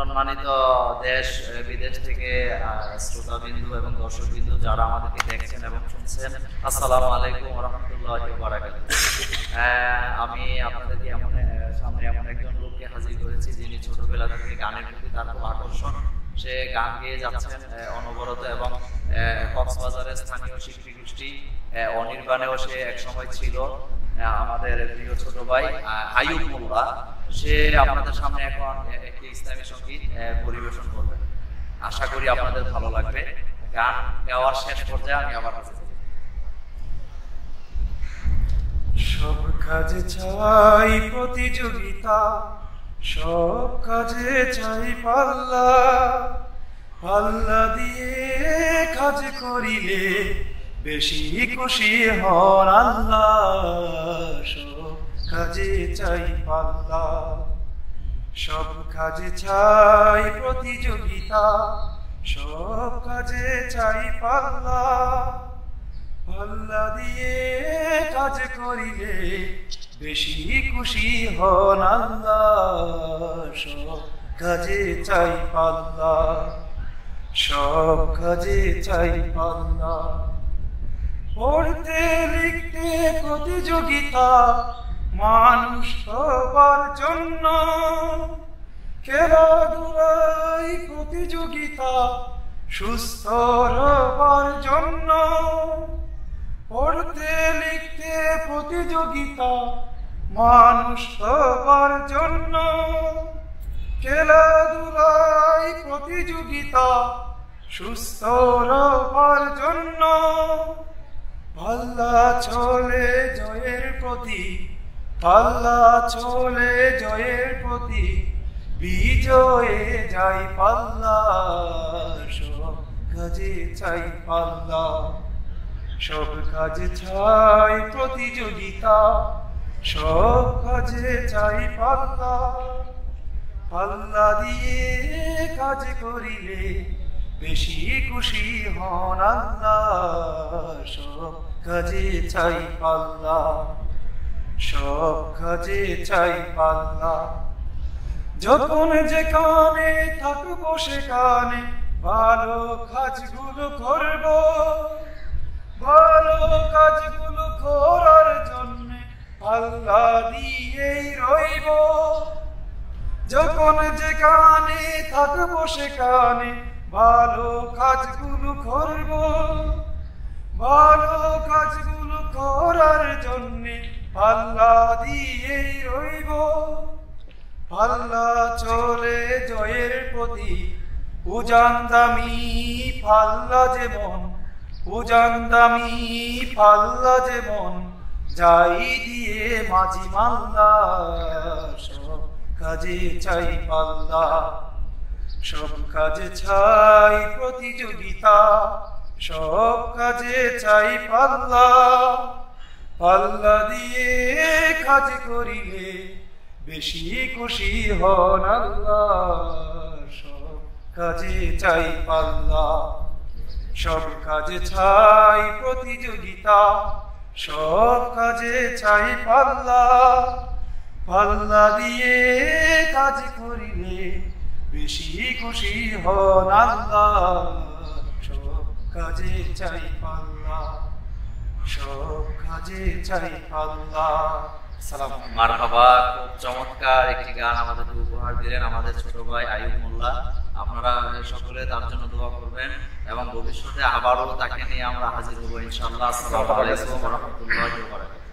সম্মানিত দেশ বিদেশ থেকে শ্রোতাবিন্দু এবং দর্শকবিন্দু যারা আমাদেরকে দেখছেন এবং শুনছেন, আসসালামু আলাইকুম ওয়া রাহমাতুল্লাহি ওয়া বারাকাতুহু। আমি আপনাদেরকে সামনে এমন একজন লোককে হাজির করেছি যিনি ছোটবেলা থেকে গানের প্রতি তার খুব আকর্ষণ। সে গান গেয়ে যাচ্ছেন অনবরত এবং কক্সবাজারের স্থানীয় শিল্পী গোষ্ঠী অনির্বাণেও সে এক সময় ছিল। আমাদের প্রিয় ছোট ভাই আইয়ুব মোল্লা, সে আপনাদের সামনে এখন একটি ইসলামী সঙ্গীত পরিবেশন করবে। আশা করি আপনাদের ভালো লাগবে। গান গাওয়ার শেষ পর্যায়ে আমি আবার হাজির হব। সব কাজে চাই প্রতিযোগিতা, সব কাজে চাই পাল্লা, পাল্লা দিয়ে কাজ করিলে বেশি খুশি হন আল্লাহ। সব কাজে চাই পাল্লা, সব কাজে চাই প্রতিযোগিতা, সব কাজে চাই পাল্লা, পাল্লা দিয়ে কাজ করিলে বেশি খুশি হন আল্লাহ। সব কাজে চাই পাল্লা, সব কাজে চাই পাল্লা। পড়তে লিখতে প্রতিযোগিতা, মানুষ হবার জন্য, খেলাধুলায় প্রতিযোগিতা, সুস্থ হবার জন্য। পড়তে লিখতে প্রতিযোগিতা, মানুষ হবার জন্য, খেলাধুলায় প্রতিযোগিতা, সুস্থ হবার জন্য। পাল্লা চলে জয়ের প্রতি, পাল্লা চলে জয়ের প্রতি, বিজয়ে যাই পাল্লা। সব কাজে চাই পাল্লা, সব কাজে চাই প্রতিযোগিতা, সব কাজে চাই পাল্লা, পাল্লা দিয়ে কাজ করিলে বেশি খুশি হন আল্লাহ। সব কাজে চাই পাল্লা, সব কাজে চাই পাল্লা। যখন যেখানে থাকবো সেখানে ভালো কাজগুলো করব, ভালো কাজগুলো করার জন্য পাল্লা দিয়েই রইব। যখন যেখানে থাকবো সেখানে ভালো কাজগুলো করব, ভালো কাজগুলো করার জন্য পাল্লা দিয়েই রইব। পাল্লা চলে জয়ের প্রতি, উজান দামি পাল্লা যেমন, উজান দামি পাল্লা যেমন, যাই দিয়ে মাঝি মাল্লা। সব কাজে চাই পাল্লা, সব কাজে চাই প্রতিযোগিতা, সব কাজে চাই পাল্লা, পাল্লা দিয়ে কাজ করিলে বেশি খুশি হন আল্লাহ। সব কাজে চাই পাল্লা, সব কাজে চাই প্রতিযোগিতা, সব কাজে চাই পাল্লা, পাল্লা দিয়ে কাজ করিলে বেশি খুশি হন আল্লাহ। সব কাজে চাই পাল্লা, সব কাজে চাই পাল্লা। সালাম মারহাবা। খুব চমৎকার একটি গান আমাদেরকে উপহার দিলেন আমাদের ছোট ভাই আইয়ুব মোল্লা। আপনারা সকলে তার জন্য দোয়া করবেন এবং ভবিষ্যতে আবারও তাকে নিয়ে আমরা হাজির হবো ইনশাআল্লাহ। আসসালামু আলাইকুম ওয়া রাহমাতুল্লাহি ওয়া বারাকাতুহু।